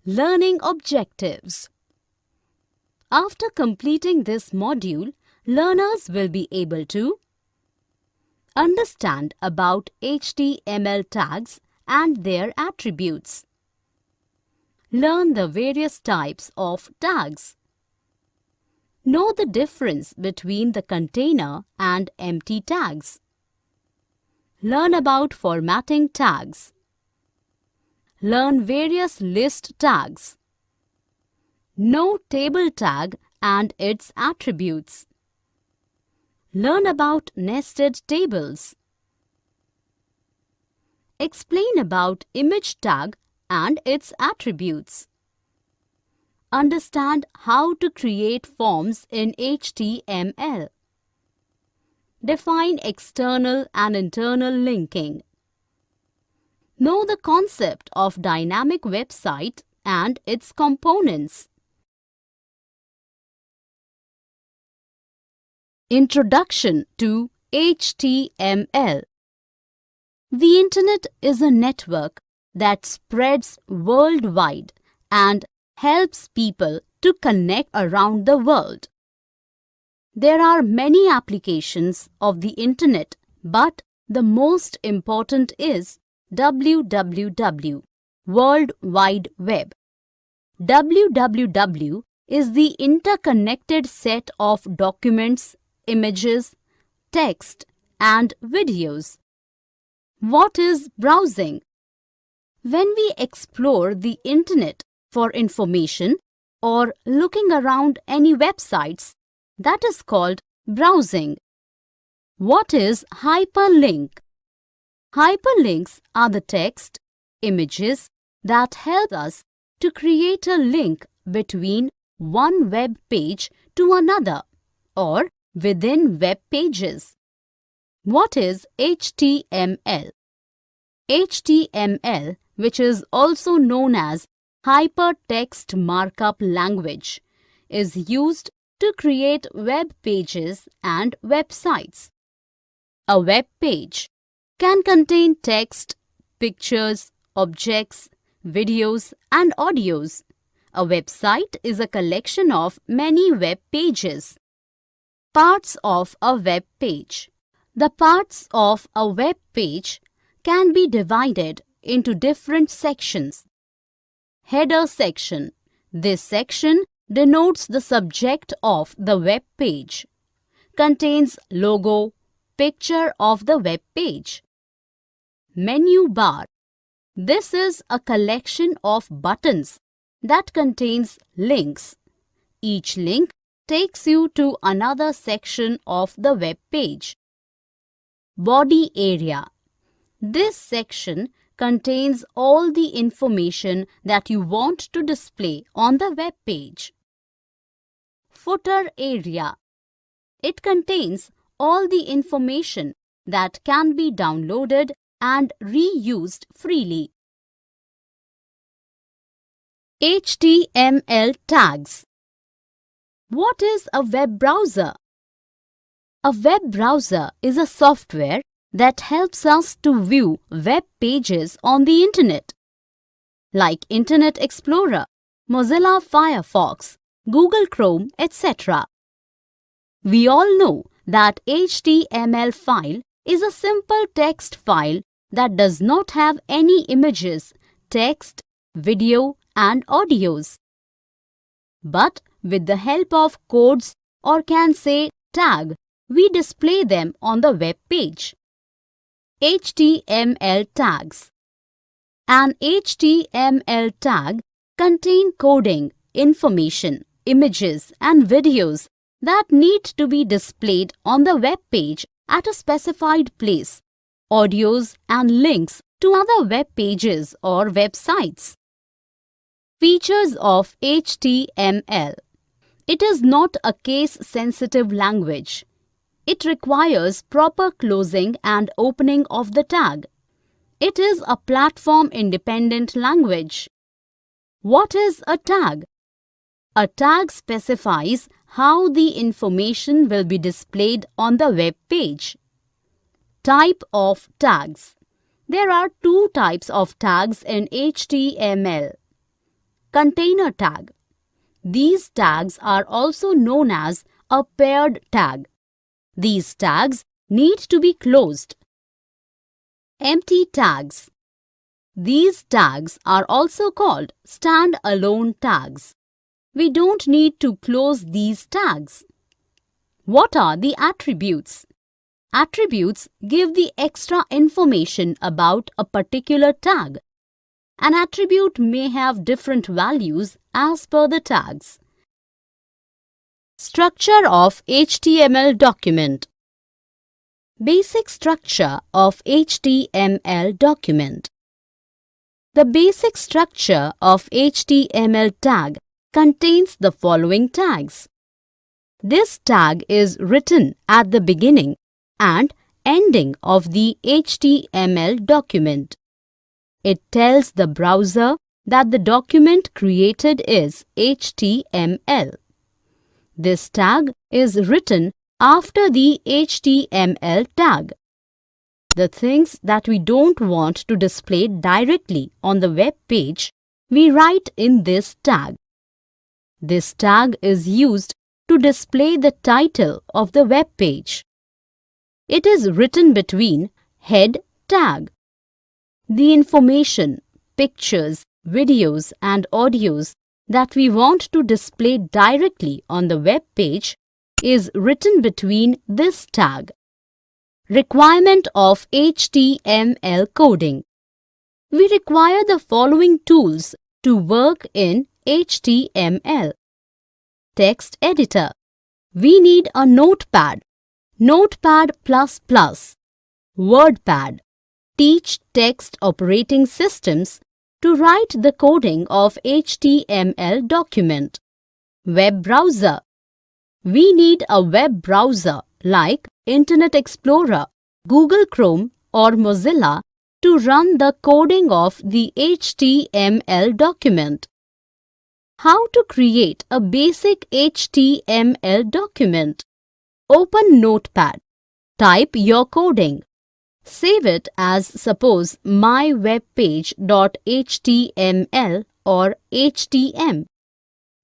Learning objectives. After completing this module, learners will be able to understand about HTML tags and their attributes. Learn the various types of tags. Know the difference between the container and empty tags. Learn about formatting tags. Learn various list tags. Know table tag and its attributes. Learn about nested tables. Explain about image tag and its attributes. Understand how to create forms in HTML. Define external and internal linking. Know the concept of dynamic website and its components. Introduction to HTML. The Internet is a network that spreads worldwide and helps people to connect around the world. There are many applications of the Internet, but the most important is www, World Wide Web. www is the interconnected set of documents, images, text, and videos. What is browsing? When we explore the Internet for information or looking around any websites, that is called browsing. What is hyperlink? Hyperlinks are the text, images that help us to create a link between one web page to another or within web pages. What is HTML? HTML, which is also known as Hypertext Markup Language, is used to create web pages and websites. A web page can contain text, pictures, objects, videos, and audios. A website is a collection of many web pages. Parts of a web page. The parts of a web page can be divided into different sections. Header section. This section denotes the subject of the web page. Contains logo, picture of the web page. Menu bar. This is a collection of buttons that contains links. Each link takes you to another section of the web page. Body area. This section contains all the information that you want to display on the web page. Footer area. It contains all the information that can be downloaded and reused freely. HTML tags. What is a web browser? A web browser is a software that helps us to view web pages on the Internet, like Internet Explorer, Mozilla Firefox, Google Chrome, etc. We all know that HTML file is a simple text file that does not have any images, text, video, and audios. But with the help of codes, or can say tag, we display them on the web page. HTML tags. An HTML tag contains coding, information, images, and videos that need to be displayed on the web page at a specified place, audios and links to other web pages or websites. Features of HTML. It is not a case-sensitive language. It requires proper closing and opening of the tag. It is a platform-independent language. What is a tag? A tag specifies how the information will be displayed on the web page. Type of tags. There are two types of tags in HTML. container tag. These tags are also known as a paired tag. These tags need to be closed. Empty tags. These tags are also called stand-alone tags. We don't need to close these tags. What are the attributes? Attributes give the extra information about a particular tag. An attribute may have different values as per the tags. Structure of HTML document. Basic structure of HTML document. The basic structure of HTML tag contains the following tags. This tag is written at the beginning and ending of the HTML document. It tells the browser that the document created is HTML. This tag is written after the HTML tag. The things that we don't want to display directly on the web page, we write in this tag. This tag is used to display the title of the web page. It is written between head tag. The information, pictures, videos and audios that we want to display directly on the web page is written between this tag. Requirement of HTML coding. We require the following tools to work in HTML. Text editor. We need a notepad, Notepad++, WordPad, teach text operating systems to write the coding of HTML document. Web browser. We need a web browser like Internet Explorer, Google Chrome or Mozilla to run the coding of the HTML document. How to create a basic HTML document? Open Notepad. Type your coding. Save it as suppose mywebpage.html or htm.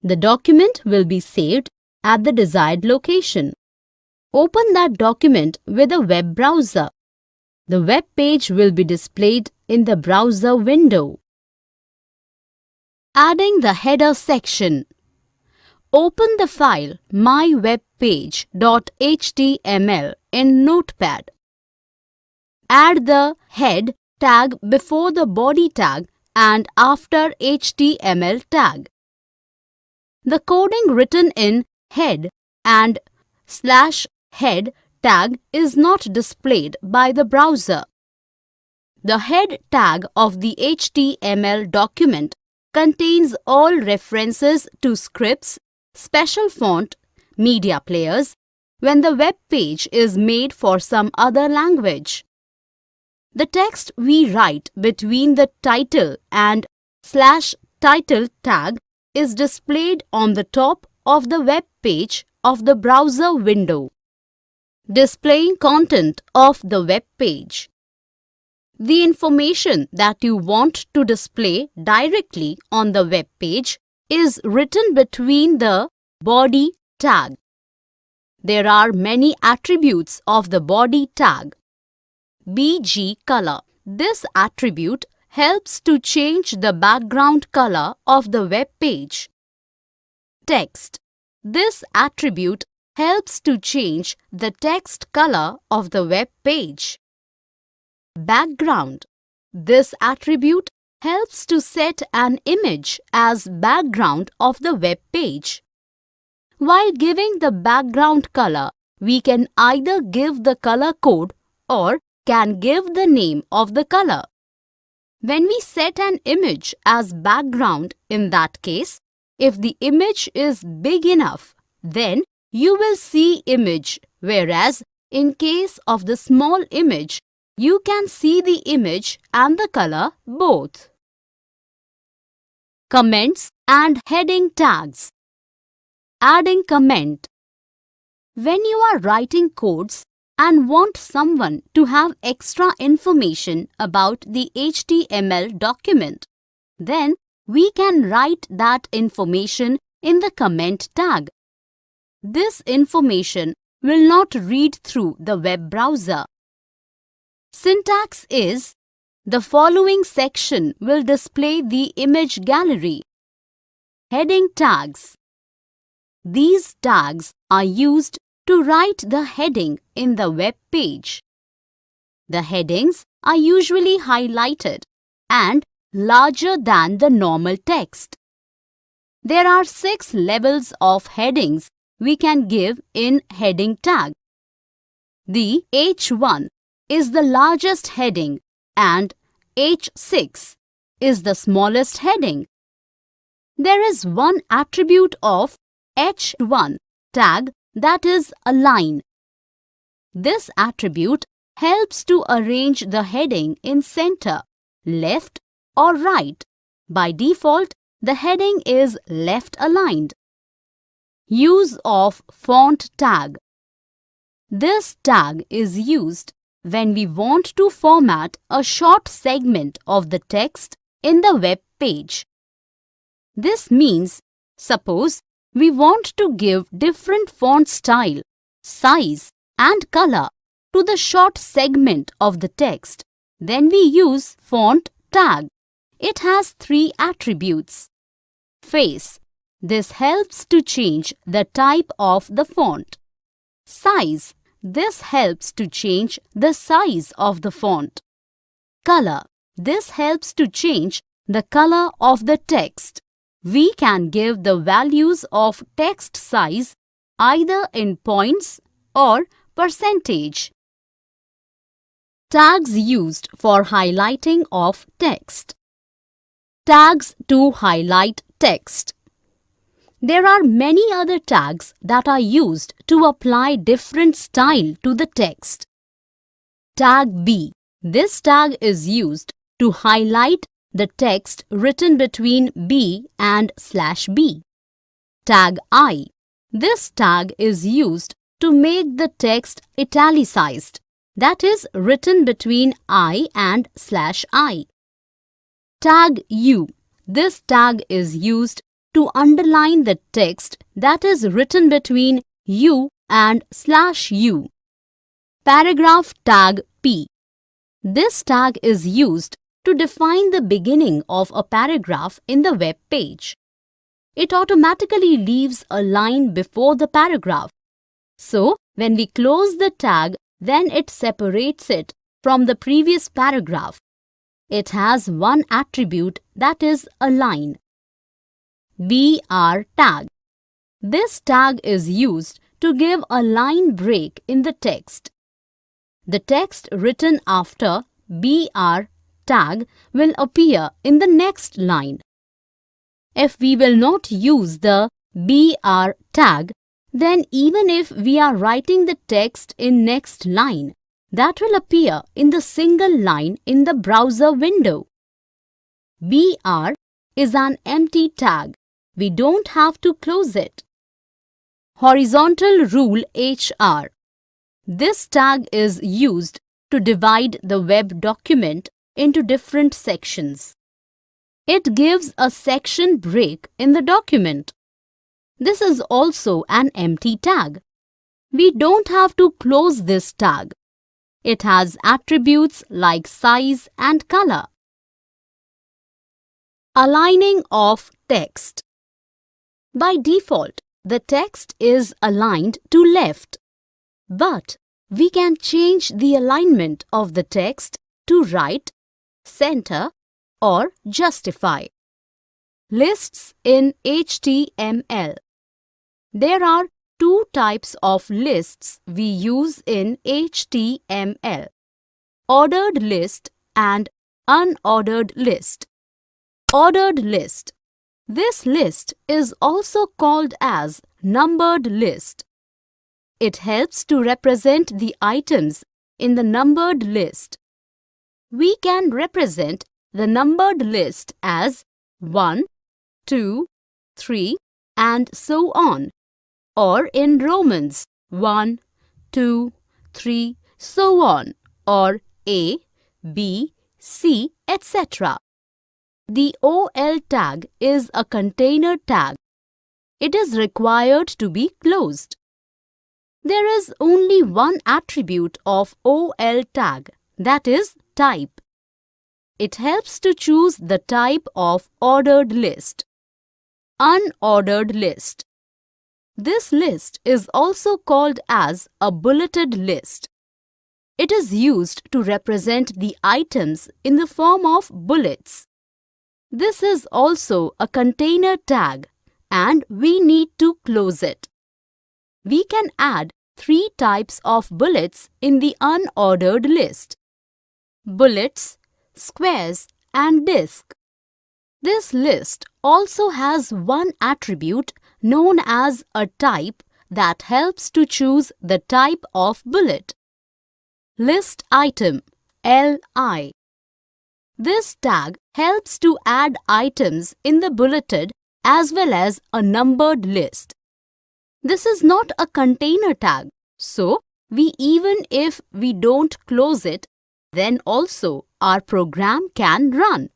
The document will be saved at the desired location. Open that document with a web browser. The web page will be displayed in the browser window. Adding the header section. Open the file mywebpage.html in Notepad. Add the head tag before the body tag and after HTML tag. The coding written in head and /head tag is not displayed by the browser. The head tag of the HTML document contains all references to scripts, special font, media players, when the web page is made for some other language. The text we write between the title and /title tag is displayed on the top of the web page of the browser window. Displaying content of the web page. The information that you want to display directly on the web page is written between the body tag. There are many attributes of the body tag. BG color. This attribute helps to change the background color of the web page. Text. This attribute helps to change the text color of the web page. Background. This attribute helps to set an image as background of the web page. While giving the background color, we can either give the color code or can give the name of the color. When we set an image as background, in that case, if the image is big enough, then you will see image, whereas in case of the small image, you can see the image and the color both. Comments and heading tags. Adding comment. When you are writing codes and want someone to have extra information about the HTML document, then we can write that information in the comment tag. This information will not read through the web browser. Syntax is: the following section will display the image gallery. Heading tags. These tags are used to write the heading in the web page. The headings are usually highlighted and larger than the normal text. There are 6 levels of headings we can give in heading tag. The H1 is the largest heading and H6 is the smallest heading. There is one attribute of H1 tag, that is align. This attribute helps to arrange the heading in center, left or right. By default, the heading is left aligned. Use of font tag. This tag is used when we want to format a short segment of the text in the web page. This means, suppose we want to give different font style, size and color to the short segment of the text, then we use font tag. It has 3 attributes. Face. This helps to change the type of the font. Size. This helps to change the size of the font. Color. This helps to change the color of the text. We can give the values of text size either in points or percentage. Tags used for highlighting of text. Tags to highlight text. There are many other tags that are used to apply different style to the text. Tag B. This tag is used to highlight the text written between B and /B. Tag I. This tag is used to make the text italicized, that is written between I and /I. Tag U. This tag is used to underline the text that is written between U and /U. Paragraph tag P. This tag is used to define the beginning of a paragraph in the web page. It automatically leaves a line before the paragraph. So, when we close the tag, then it separates it from the previous paragraph. It has one attribute, that is a line. BR tag. This tag is used to give a line break in the text. The text written after BR tag will appear in the next line. If we will not use the BR tag, then even if we are writing the text in next line, that will appear in the single line in the browser window. BR is an empty tag. We don't have to close it. Horizontal rule HR. This tag is used to divide the web document into different sections. It gives a section break in the document. This is also an empty tag. We don't have to close this tag. It has attributes like size and color. Aligning of text. By default, the text is aligned to left. But we can change the alignment of the text to right, center, or justify. Lists in HTML. There are 2 types of lists we use in HTML: ordered list and unordered list. Ordered list. This list is also called as numbered list. It helps to represent the items in the numbered list. We can represent the numbered list as 1, 2, 3, and so on, or in Romans 1, 2, 3, so on, or A, B, C, etc. The OL tag is a container tag. It is required to be closed. There is only one attribute of OL tag, that is type. It helps to choose the type of ordered list. Unordered list. This list is also called as a bulleted list. It is used to represent the items in the form of bullets. This is also a container tag and we need to close it. We can add 3 types of bullets in the unordered list: bullets, squares, and disk. This list also has one attribute known as a type that helps to choose the type of bullet. List item LI. This tag helps to add items in the bulleted as well as a numbered list. This is not a container tag, so even if we don't close it, then also our program can run.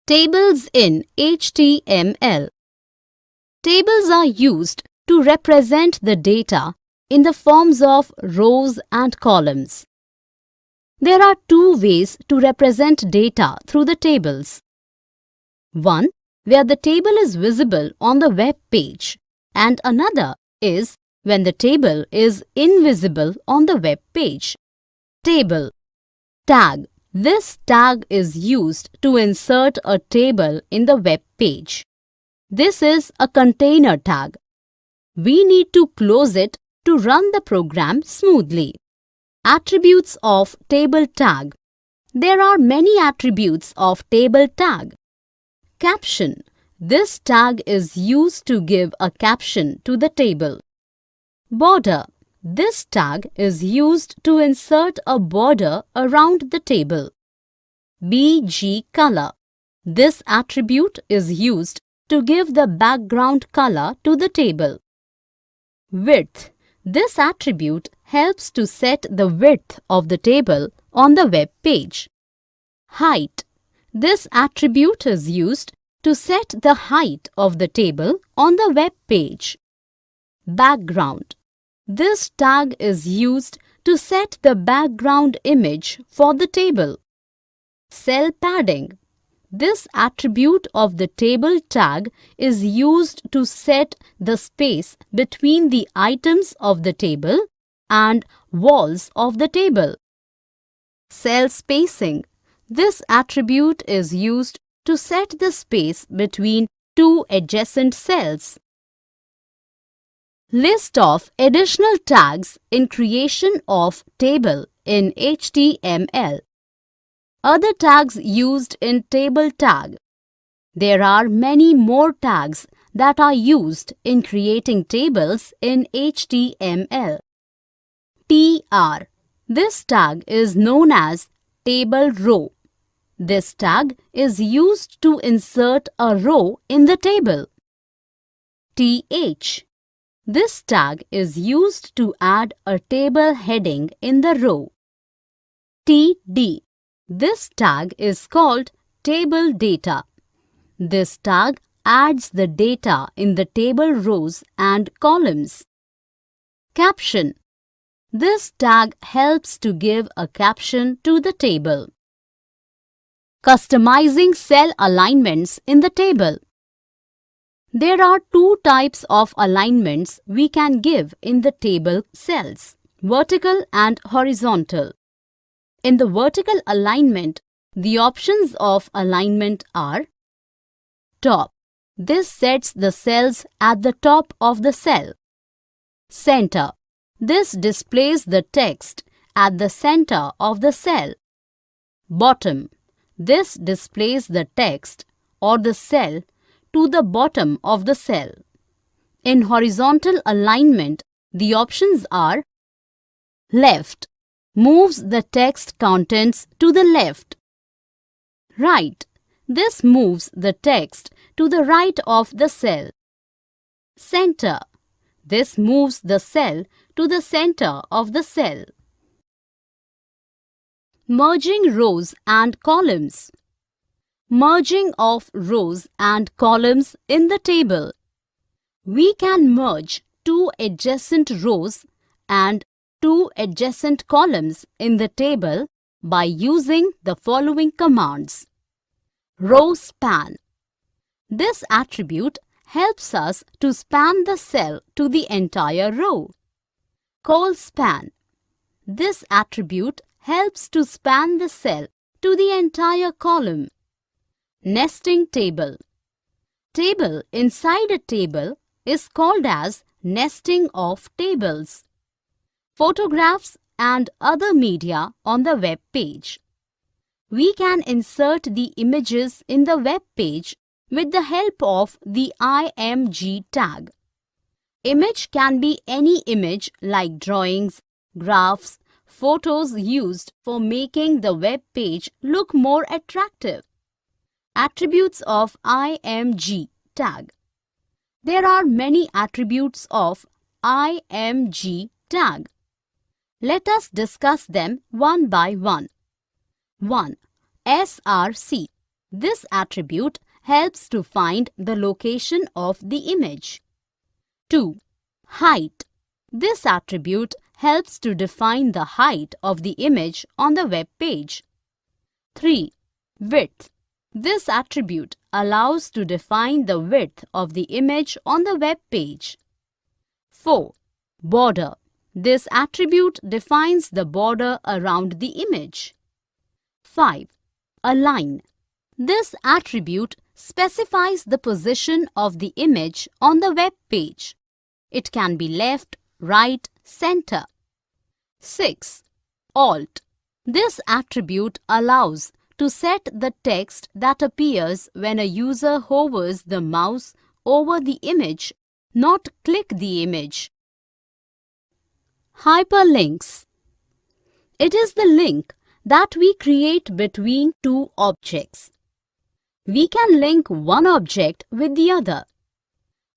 Tables in HTML. Tables are used to represent the data in the forms of rows and columns. There are 2 ways to represent data through the tables. One, where the table is visible on the web page, and another is when the table is invisible on the web page. Table. Tag. This tag is used to insert a table in the web page. This is a container tag. We need to close it to run the program smoothly. Attributes of table tag. There are many attributes of table tag. Caption. This tag is used to give a caption to the table. Border. This tag is used to insert a border around the table. BG color. This attribute is used to give the background color to the table. Width. This attribute helps to set the width of the table on the web page. Height. This attribute is used to set the height of the table on the web page. Background. This tag is used to set the background image for the table. Cell padding. This attribute of the table tag is used to set the space between the items of the table and walls of the table. Cell spacing. This attribute is used to set the space between 2 adjacent cells. List of additional tags in creation of table in HTML. Other tags used in table tag. There are many more tags that are used in creating tables in HTML. TR. This tag is known as table row. This tag is used to insert a row in the table. TH. This tag is used to add a table heading in the row. TD. This tag is called table data. This tag adds the data in the table rows and columns. Caption. This tag helps to give a caption to the table. Customizing cell alignments in the table. There are 2 types of alignments we can give in the table cells: vertical and horizontal. In the vertical alignment, the options of alignment are: top. This sets the cells at the top of the cell. Center. This displays the text at the center of the cell. Bottom. This displays the text or the cell to the bottom of the cell. In horizontal alignment, the options are: left. Moves the text contents to the left. Right. This moves the text to the right of the cell. Center. This moves the cell to the center of the cell. Merging rows and columns. Merging of rows and columns in the table. We can merge two adjacent rows and two adjacent columns in the table by using the following commands. Row span. This attribute helps us to span the cell to the entire row. Col span. This attribute helps to span the cell to the entire column. Nesting table. Table inside a table is called as nesting of tables. Photographs and other media on the web page. We can insert the images in the web page with the help of the IMG tag. Image can be any image like drawings, graphs, photos used for making the web page look more attractive. Attributes of IMG tag. There are many attributes of IMG tag. Let us discuss them one by one. 1. SRC. This attribute helps to find the location of the image. 2. Height. This attribute helps to define the height of the image on the web page. 3. Width. This attribute allows to define the width of the image on the web page. 4. Border. This attribute defines the border around the image. 5. Align. This attribute specifies the position of the image on the web page. It can be left, right, center. 6. Alt. This attribute allows to set the text that appears when a user hovers the mouse over the image, not click the image. Hyperlinks. It is the link that we create between two objects. We can link one object with the other.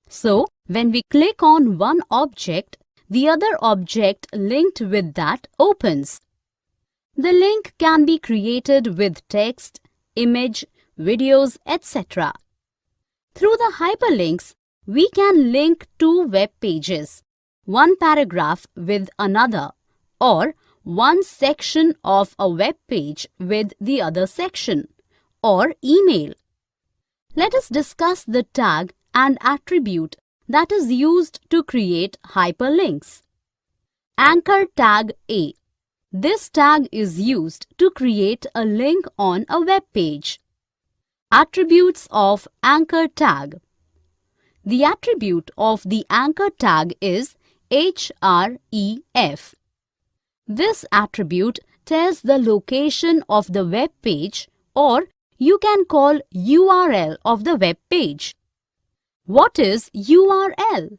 So, when we click on one object, the other object linked with that opens. The link can be created with text, image, videos, etc. Through the hyperlinks, we can link two web pages, one paragraph with another, or one section of a web page with the other section, or email. Let us discuss the tag and attribute that is used to create hyperlinks. Anchor tag A. This tag is used to create a link on a web page. Attributes of anchor tag. The attribute of the anchor tag is href. This attribute tells the location of the web page, or you can call URL of the web page. What is URL?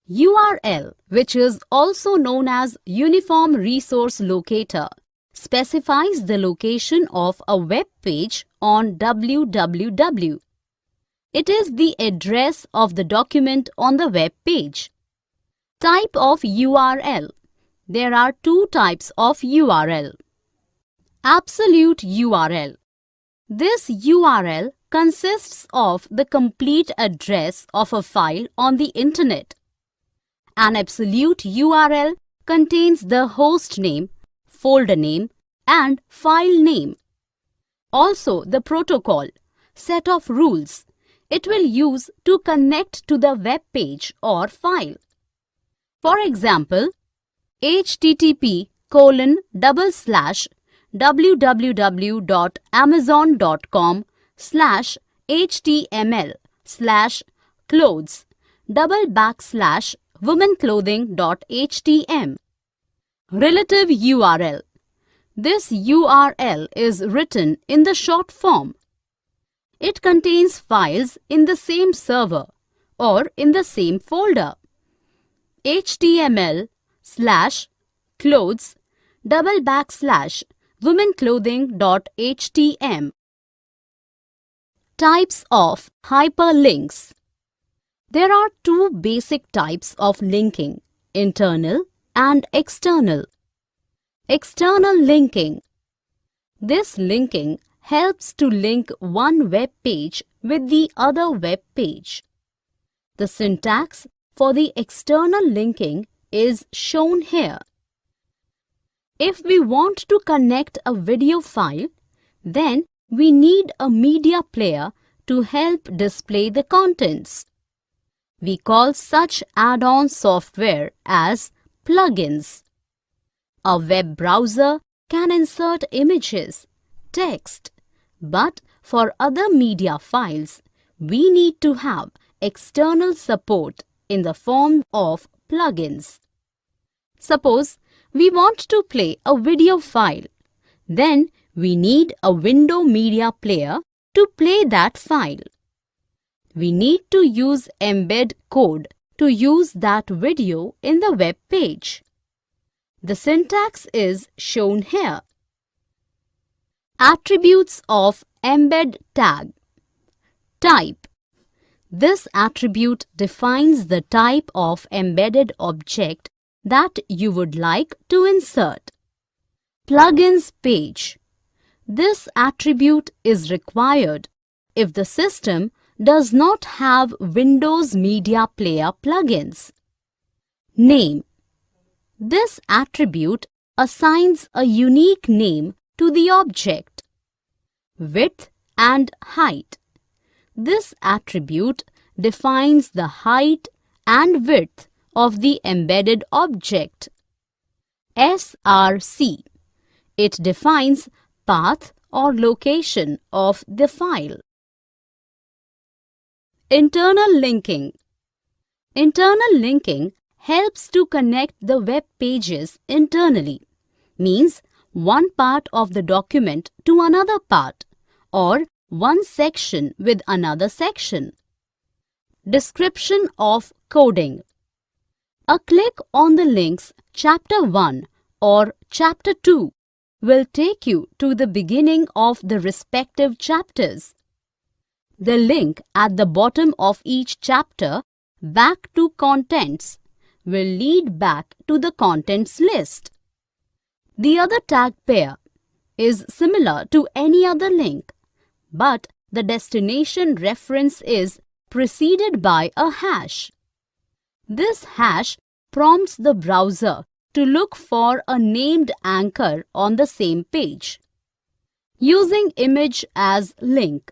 URL, which is also known as Uniform Resource Locator, specifies the location of a web page on www. It is the address of the document on the web page. Type of URL. There are two types of URL. Absolute URL. This URL consists of the complete address of a file on the internet. An absolute URL contains the host name, folder name, and file name. Also the protocol, set of rules, it will use to connect to the web page or file. For example, http://www.amazon.com/html/clothes:/womenclothing.htm. Relative URL. This URL is written in the short form. It contains files in the same server or in the same folder. html/clothes:/womenclothing.htm. Types of hyperlinks. There are two basic types of linking, internal and external. External linking. This linking helps to link one web page with the other web page. The syntax for the external linking is shown here. If we want to connect a video file, then we need a media player to help display the contents. We call such add-on software as plugins. A web browser can insert images, text, but for other media files, we need to have external support in the form of plugins. Suppose we want to play a video file. Then we need a window media player to play that file. We need to use embed code to use that video in the web page. The syntax is shown here. Attributes of embed tag. Type. This attribute defines the type of embedded object that you would like to insert. Plugins page. This attribute is required if the system does not have Windows Media Player plugins. Name. This attribute assigns a unique name to the object. Width and height. This attribute defines the height and width of the embedded object. src. It defines path or location of the file. Internal linking. Internal linking helps to connect the web pages internally. Means one part of the document to another part or one section with another section. Description of coding. A click on the links Chapter 1 or Chapter 2 will take you to the beginning of the respective chapters. The link at the bottom of each chapter, Back to Contents, will lead back to the contents list. The other tag pair is similar to any other link, but the destination reference is preceded by a hash. This hash prompts the browser to look for a named anchor on the same page. Using image as link.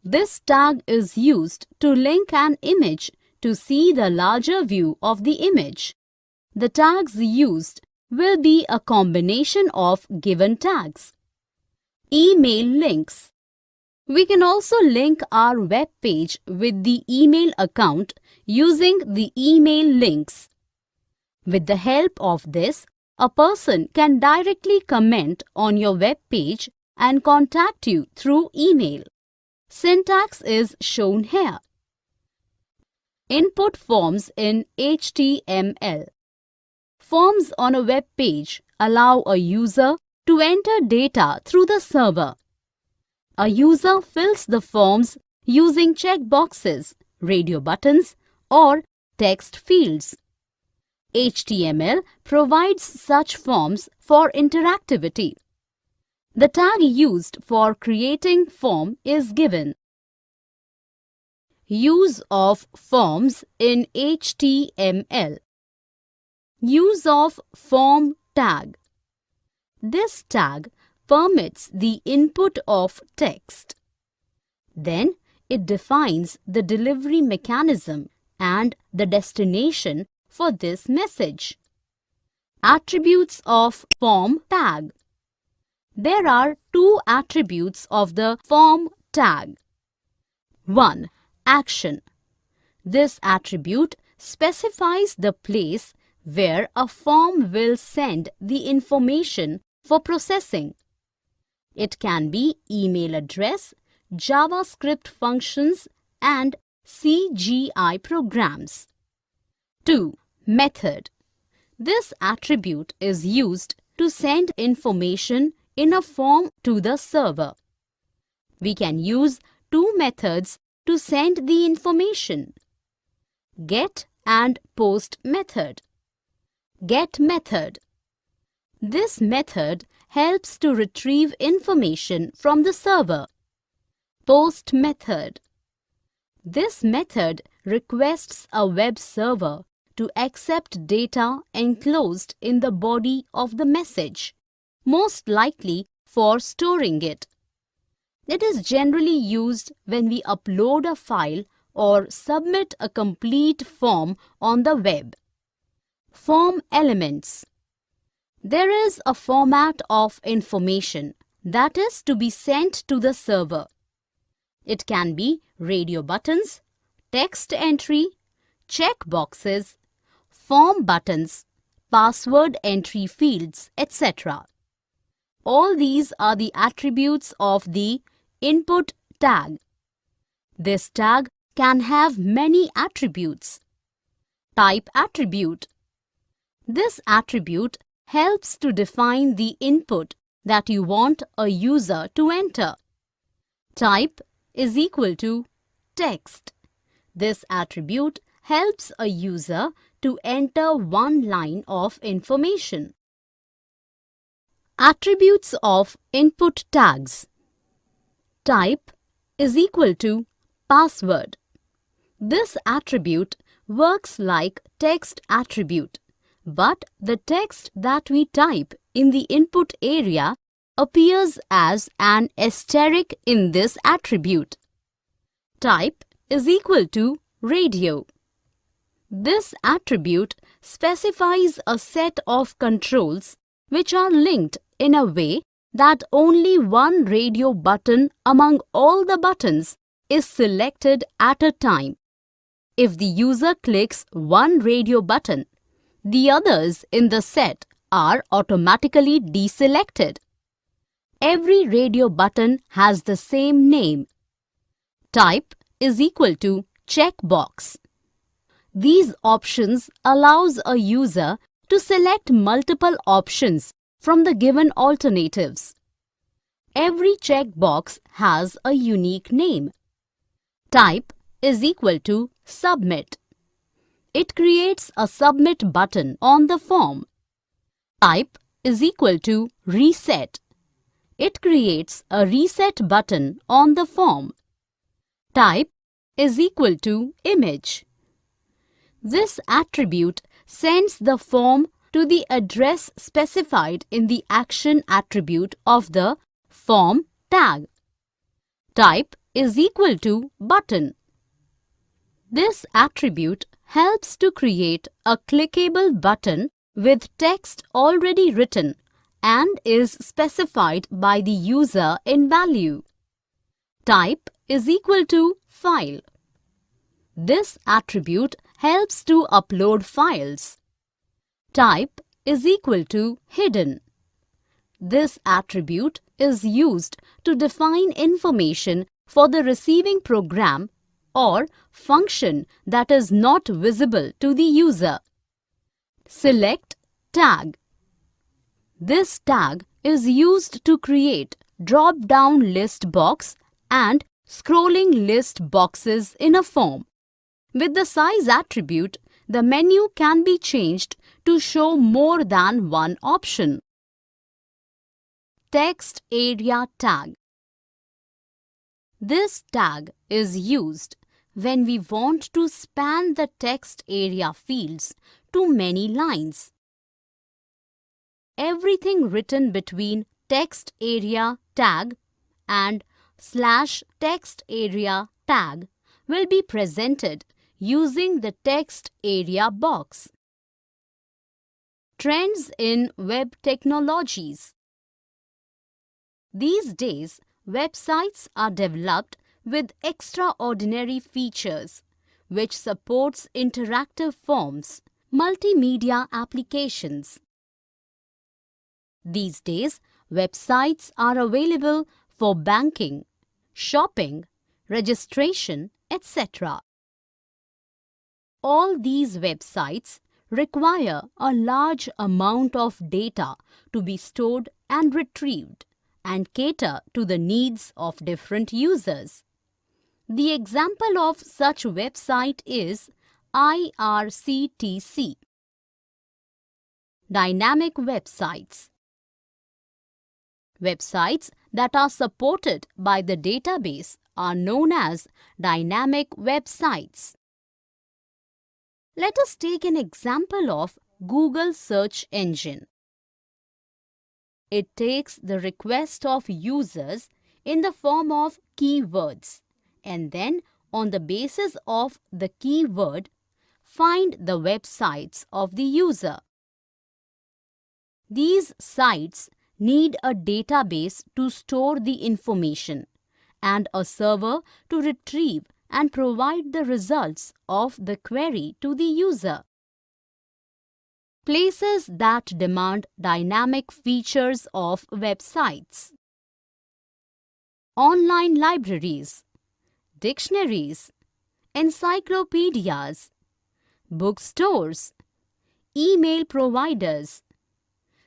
This tag is used to link an image to see the larger view of the image. The tags used will be a combination of given tags. Email links. We can also link our web page with the email account using the email links. With the help of this, a person can directly comment on your web page and contact you through email. Syntax is shown here. Input forms in HTML. Forms on a web page allow a user to enter data through the server. A user fills the forms using checkboxes, radio buttons, or text fields. HTML provides such forms for interactivity. The tag used for creating form is given. Use of forms in HTML. Use of form tag. This tag permits the input of text. Then it defines the delivery mechanism and the destination for this message. Attributes of form tag. There are two attributes of the form tag. 1. Action. This attribute specifies the place where a form will send the information for processing. It can be email address, JavaScript functions, and CGI programs. 2. Method. This attribute is used to send information in a form to the server. We can use two methods to send the information. Get and post method. Get method. This method helps to retrieve information from the server. Post method. This method requests a web server to accept data enclosed in the body of the message, most likely for storing it. It is generally used when we upload a file or submit a complete form on the web. Form elements. There is a format of information that is to be sent to the server. It can be radio buttons, text entry, check boxes, form buttons, password entry fields, etc. All these are the attributes of the input tag. This tag can have many attributes. Type attribute. This attribute helps to define the input that you want a user to enter. Type is equal to text. This attribute helps a user to enter one line of information. Attributes of input tags. Type is equal to password. This attribute works like text attribute, but the text that we type in the input area appears as an asterisk in this attribute. Type is equal to radio. This attribute specifies a set of controls which are linked in a way that only one radio button among all the buttons is selected at a time. If the user clicks one radio button, the others in the set are automatically deselected. Every radio button has the same name. Type is equal to checkbox. These options allows a user to select multiple options from the given alternatives. Every checkbox has a unique name. Type is equal to submit. It creates a submit button on the form. Type is equal to reset. It creates a reset button on the form. Type is equal to image. This attribute sends the form to the address specified in the action attribute of the form tag. Type is equal to button. This attribute helps to create a clickable button with text already written and is specified by the user in value. Type is equal to file. This attribute helps to upload files. Type is equal to hidden. This attribute is used to define information for the receiving program or function that is not visible to the user. Select tag. This tag is used to create drop-down list box and scrolling list boxes in a form. With the size attribute, the menu can be changed to show more than one option. Text area tag. This tag is used when we want to span the text area fields to many lines. Everything written between text area tag and /text area tag will be presented using the text area box. Trends in web technologies. These days, websites are developed with extraordinary features which supports interactive forms, multimedia applications. These days, websites are available for banking, shopping, registration, etc. All these websites require a large amount of data to be stored and retrieved and cater to the needs of different users. The example of such website is IRCTC. Dynamic websites. Websites that are supported by the database are known as dynamic websites. Let us take an example of Google search engine. It takes the request of users in the form of keywords and then on the basis of the keyword find the websites of the user. These sites need a database to store the information and a server to retrieve and provide the results of the query to the user. Places that demand dynamic features of websites: online libraries, dictionaries, encyclopedias, bookstores, email providers,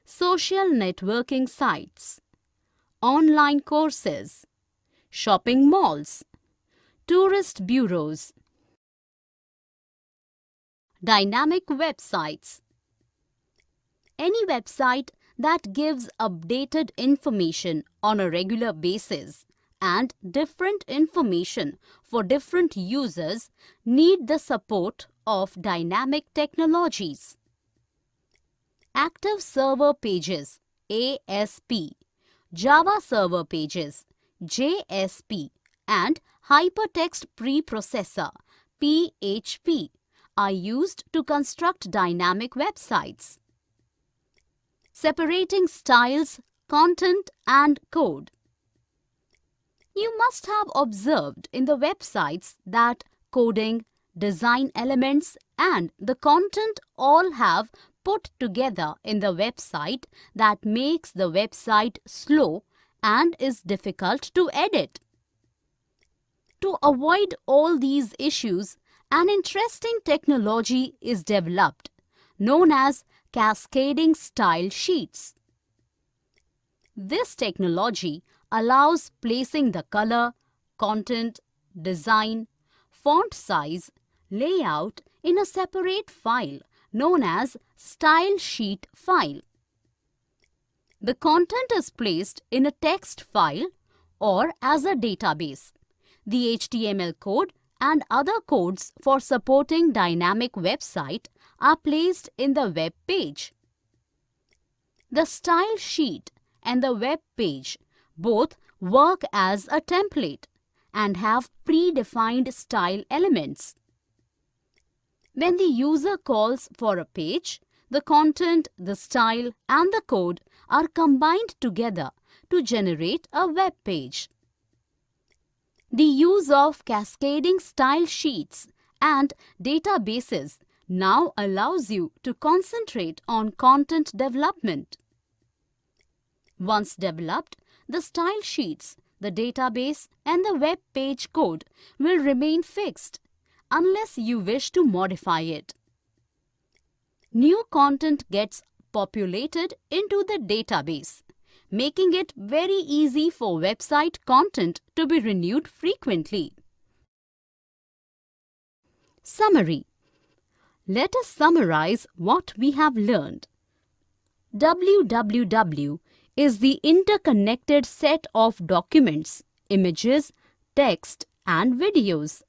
social networking sites, online courses, shopping malls, tourist bureaus. Dynamic websites: any website that gives updated information on a regular basis and different information for different users need the support of dynamic technologies. Active Server Pages (ASP), Java Server Pages (JSP), and Hypertext Preprocessor (PHP) are used to construct dynamic websites. Separating styles, content, and code. You must have observed in the websites that coding, design elements, and the content all have put together in the website that makes the website slow and is difficult to edit. To avoid all these issues, an interesting technology is developed known as cascading style sheets. This technology allows placing the color, content, design, font size, layout in a separate file known as style sheet file. The content is placed in a text file or as a database. The HTML code and other codes for supporting dynamic website are placed in the web page. The style sheet and the web page both work as a template and have predefined style elements. When the user calls for a page, the content, the style, and the code are combined together to generate a web page. The use of cascading style sheets and databases now allows you to concentrate on content development. Once developed, the style sheets, the database, and the web page code will remain fixed unless you wish to modify it. New content gets populated into the database, making it very easy for website content to be renewed frequently. Summary. Let us summarize what we have learned. www is the interconnected set of documents, images, text, and videos.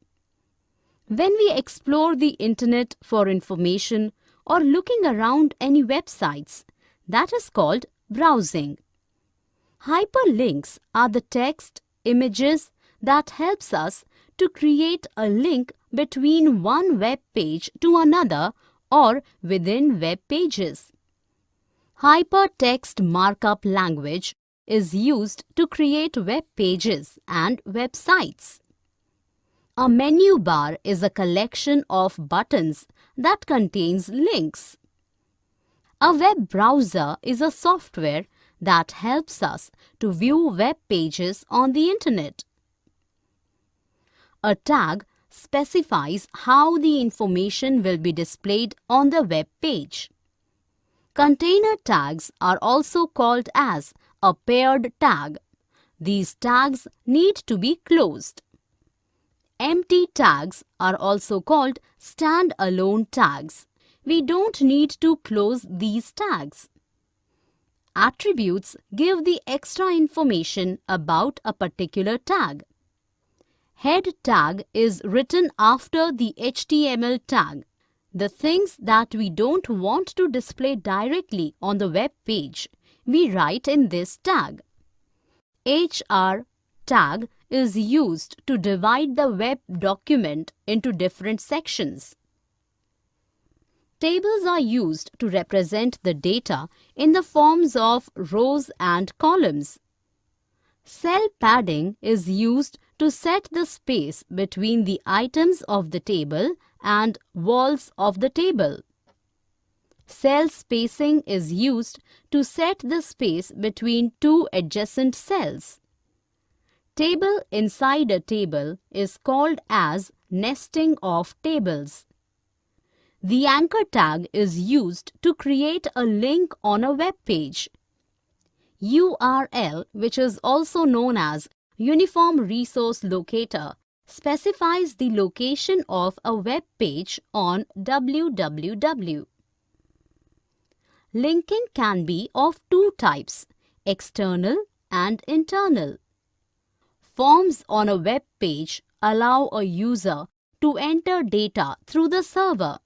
When we explore the internet for information or looking around any websites, that is called browsing. Hyperlinks are the text, images that helps us to create a link between one web page to another or within web pages. Hypertext markup language is used to create web pages and websites. A menu bar is a collection of buttons that contains links. A web browser is a software that helps us to view web pages on the internet. A tag specifies how the information will be displayed on the web page. Container tags are also called as a paired tag. These tags need to be closed. Empty tags are also called stand-alone tags. We don't need to close these tags. Attributes give the extra information about a particular tag. Head tag is written after the HTML tag. The things that we don't want to display directly on the web page, we write in this tag. HR tag is used to divide the web document into different sections. Tables are used to represent the data in the forms of rows and columns. Cell padding is used to set the space between the items of the table and walls of the table. Cell spacing is used to set the space between two adjacent cells. Table inside a table is called as nesting of tables. The anchor tag is used to create a link on a web page. URL, which is also known as Uniform Resource Locator, specifies the location of a web page on www. Linking can be of two types, external and internal. Forms on a web page allow a user to enter data through the server.